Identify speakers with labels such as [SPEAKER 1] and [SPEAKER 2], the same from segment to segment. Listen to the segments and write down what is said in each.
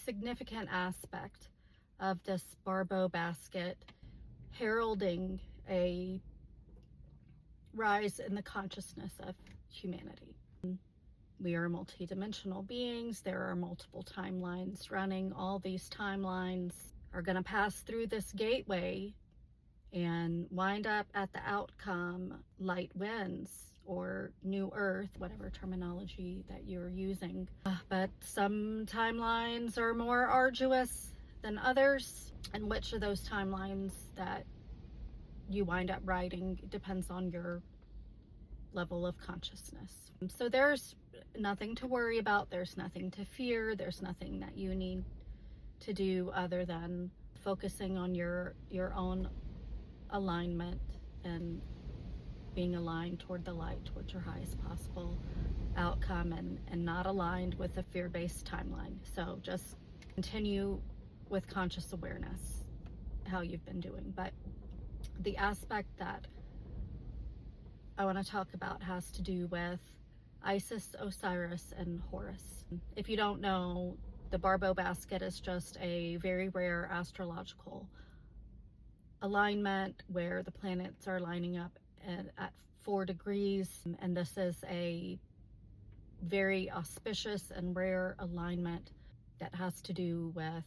[SPEAKER 1] significant aspect of this Barbault basket heralding a rise in the consciousness of humanity. We are multidimensional beings. There are multiple timelines running. All these timelines are going to pass through this gateway and wind up at the outcome light winds or new earth, whatever terminology that you're using. But some timelines are more arduous than others, and which of those timelines that you wind up writing depends on your level of consciousness. So there's nothing to worry about, there's nothing to fear, there's nothing that you need to do other than focusing on your own alignment and being aligned toward the light, towards your highest possible outcome, and not aligned with a fear-based timeline. So just continue with conscious awareness how you've been doing. But the aspect that I want to talk about has to do with Isis, Osiris, and Horus. If you don't know, the Barbault basket is just a very rare astrological alignment where the planets are lining up at 4 degrees, and this is a very auspicious and rare alignment that has to do with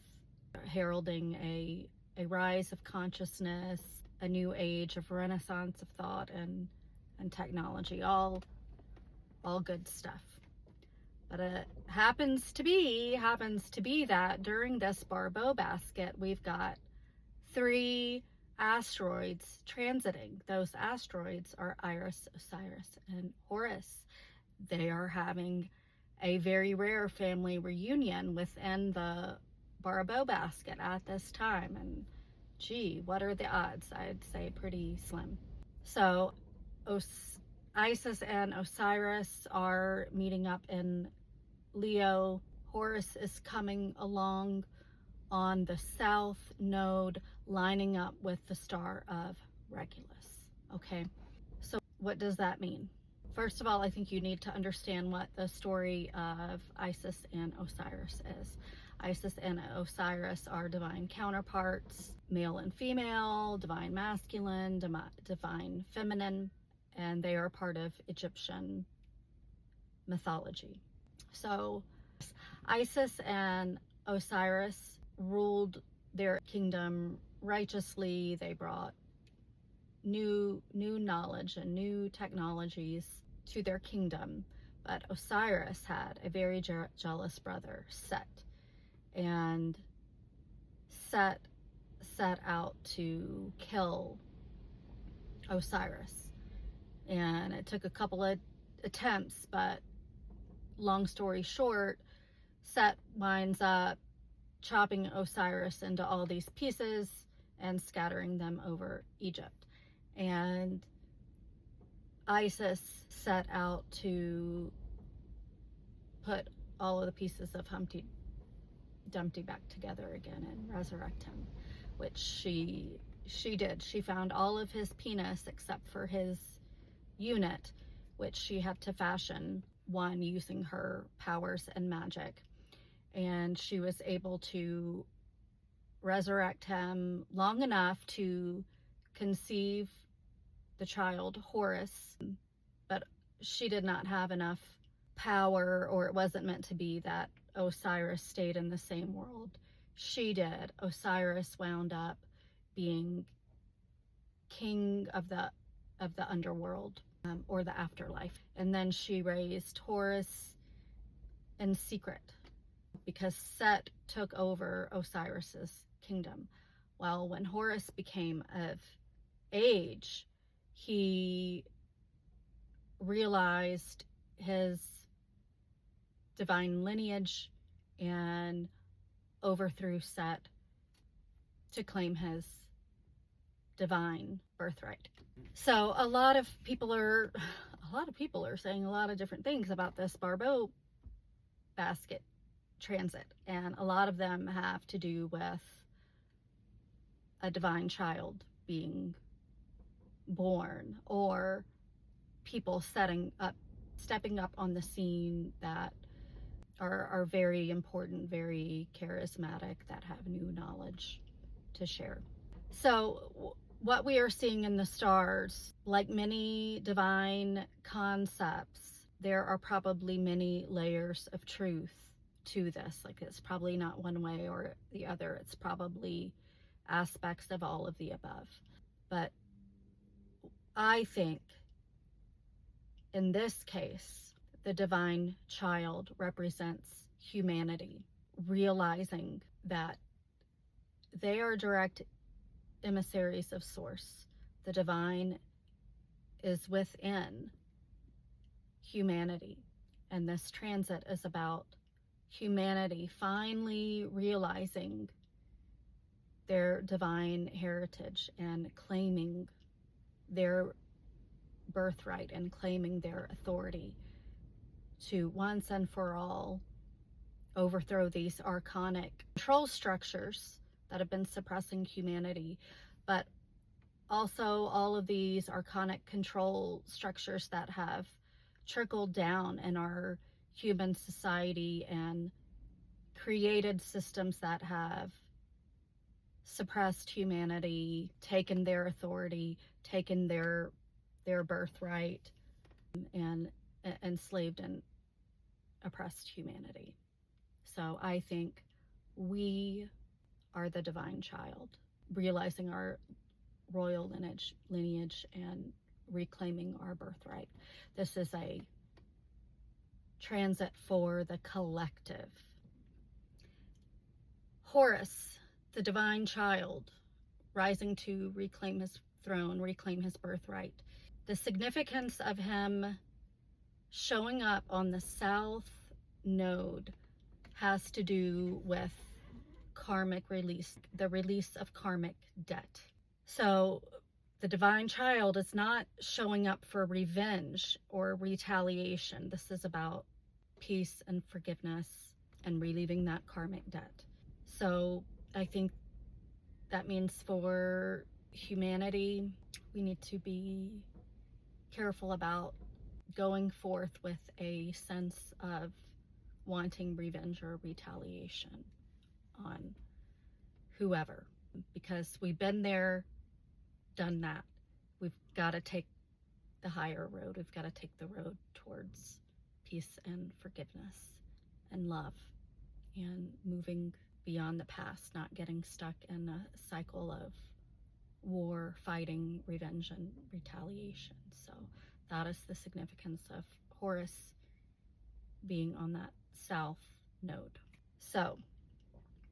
[SPEAKER 1] heralding a rise of consciousness, a new age of renaissance of thought and technology, all good stuff. But it happens to be that during this Barbault basket, we've got 3 asteroids transiting. Those asteroids are Isis, Osiris, and Horus. They are having a very rare family reunion within the Barbault basket at this time. And gee, what are the odds? I'd say pretty slim. So Isis and Osiris are meeting up in Leo. Horus is coming along on the south node, lining up with the star of Regulus. Okay, so what does that mean? First of all, I think you need to understand what the story of Isis and Osiris is. Isis and Osiris are divine counterparts, male and female, divine masculine, divine feminine, and they are part of Egyptian mythology. So Isis and Osiris ruled their kingdom righteously. They brought new knowledge and new technologies to their kingdom. But Osiris had a very jealous brother, Set, and Set set out to kill Osiris. And it took a couple of attempts, but long story short, Set winds up chopping Osiris into all these pieces and scattering them over Egypt. And Isis set out to put all of the pieces of Humpty Dumpty back together again and resurrect him, which she did. She found all of his penis except for his unit, which she had to fashion one using her powers and magic. And she was able to resurrect him long enough to conceive the child Horus, but she did not have enough power, or it wasn't meant to be that Osiris stayed in the same world. She did. Osiris wound up being king of the underworld, or the afterlife. And then she raised Horus in secret because Set took over Osiris's kingdom. Well, when Horus became of age, he realized his divine lineage and overthrew Set to claim his divine birthright. So a lot of people are saying a lot of different things about this Barbault basket transit, and a lot of them have to do with a divine child being born, or people stepping up on the scene that are very important, very charismatic, that have new knowledge to share. So what we are seeing in the stars, like many divine concepts, there are probably many layers of truth to this. Like, it's probably not one way or the other. It's probably aspects of all of the above. But I think in this case, the divine child represents humanity, realizing that they are direct emissaries of source. The divine is within humanity, and this transit is about humanity finally realizing their divine heritage and claiming their birthright and claiming their authority to once and for all overthrow these archonic control structures that have been suppressing humanity, but also all of these archonic control structures that have trickled down in our human society and created systems that have suppressed humanity, taken their authority, taken their birthright, and enslaved and oppressed humanity. So I think we are the divine child, realizing our royal lineage and reclaiming our birthright. This is a transit for the collective. Horus, the divine child, rising to reclaim his throne, reclaim his birthright. The significance of him showing up on the south node has to do with karmic release, the release of karmic debt. So the divine child is not showing up for revenge or retaliation. This is about peace and forgiveness and relieving that karmic debt. So I think that means for humanity, we need to be careful about going forth with a sense of wanting revenge or retaliation on whoever, because we've been there, done that. We've got to take the higher road. We've got to take the road towards peace and forgiveness and love and moving beyond the past, not getting stuck in a cycle of war, fighting, revenge, and retaliation. So that is the significance of Horus being on that south node. So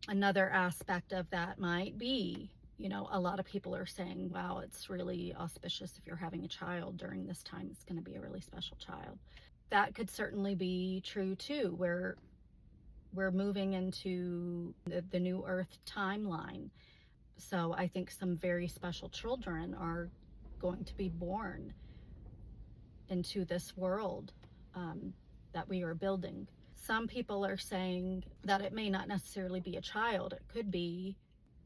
[SPEAKER 1] another aspect of that might be, a lot of people are saying, wow, it's really auspicious if you're having a child during this time. It's going to be a really special child. That could certainly be true too, where we're moving into the new Earth timeline. So I think some very special children are going to be born into this world that we are building. Some people are saying that it may not necessarily be a child. It could be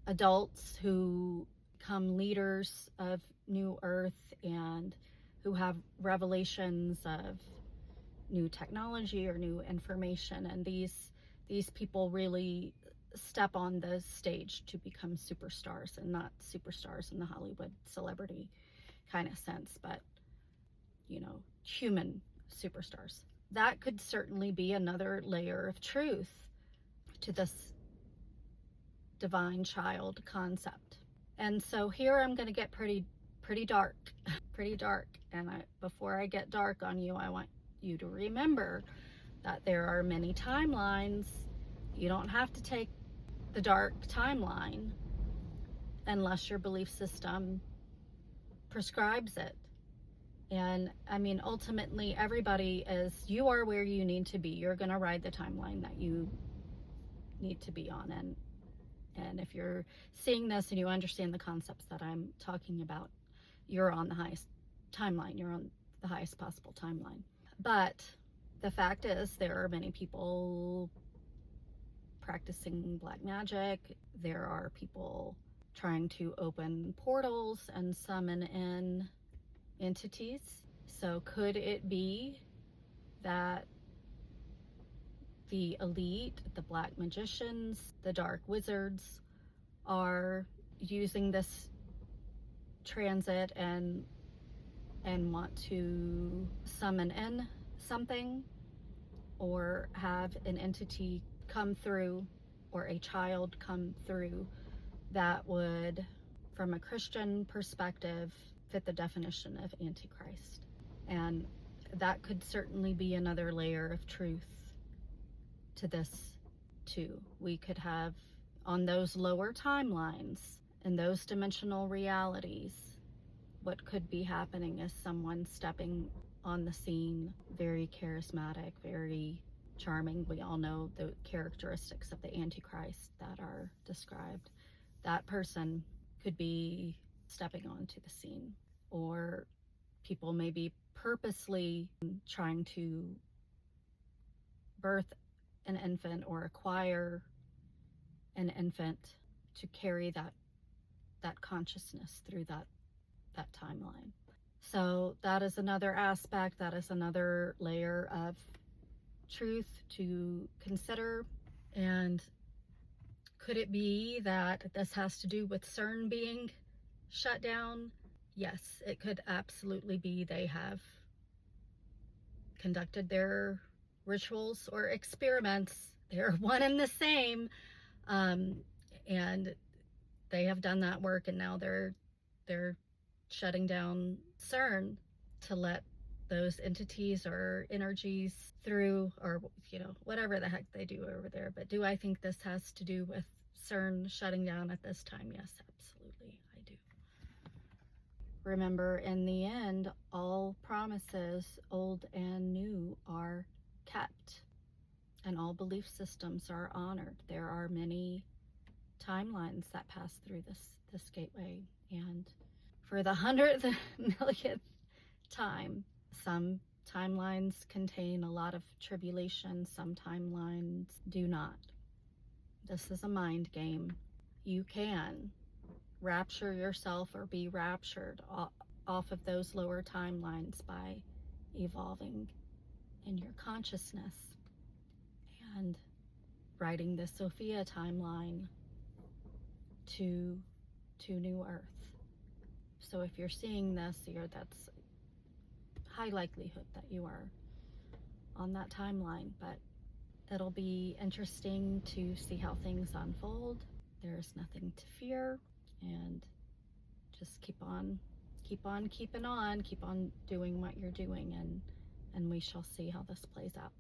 [SPEAKER 1] adults who become leaders of New Earth and who have revelations of new technology or new information. And these people really step on the stage to become superstars, and not superstars in the Hollywood celebrity kind of sense, but human superstars. That could certainly be another layer of truth to this divine child concept. And so here I'm going to get pretty dark, pretty dark. And before I get dark on you, I want you to remember that there are many timelines. You don't have to take the dark timeline unless your belief system prescribes it. And ultimately you are where you need to be. You're going to ride the timeline that you need to be on. And if you're seeing this and you understand the concepts that I'm talking about, you're on the highest timeline. You're on the highest possible timeline. But the fact is, there are many people practicing black magic. There are people trying to open portals and summon in entities. So could it be that the elite, the black magicians, the dark wizards are using this transit and want to summon in something or have an entity come through or a child come through that would, from a Christian perspective, fit the definition of Antichrist. And that could certainly be another layer of truth to this too. We could have, on those lower timelines, in those dimensional realities, what could be happening is someone stepping on the scene, very charismatic, very charming. We all know the characteristics of the Antichrist that are described. That person could be stepping onto the scene, or people may be purposely trying to birth an infant or acquire an infant to carry that consciousness through that timeline. So that is another aspect, that is another layer of truth to consider. And could it be that this has to do with CERN being shut down? Yes, it could absolutely be. They have conducted their rituals or experiments. They're one and the same. And they have done that work, and now they're shutting down CERN to let those entities or energies through, or whatever the heck they do over there. But do I think this has to do with CERN shutting down at this time? Yes, absolutely, I do. Remember, in the end, all promises, old and new, are kept, and all belief systems are honored. There are many timelines that pass through this gateway, and for the 100th millionth time, some timelines contain a lot of tribulation, some timelines do not. This is a mind game. You can rapture yourself or be raptured off of those lower timelines by evolving in your consciousness and riding the Sophia timeline to New Earth. So if you're seeing this, that's high likelihood that you are on that timeline, but it'll be interesting to see how things unfold. There's nothing to fear, and just keep on keeping on, keep on doing what you're doing, and we shall see how this plays out.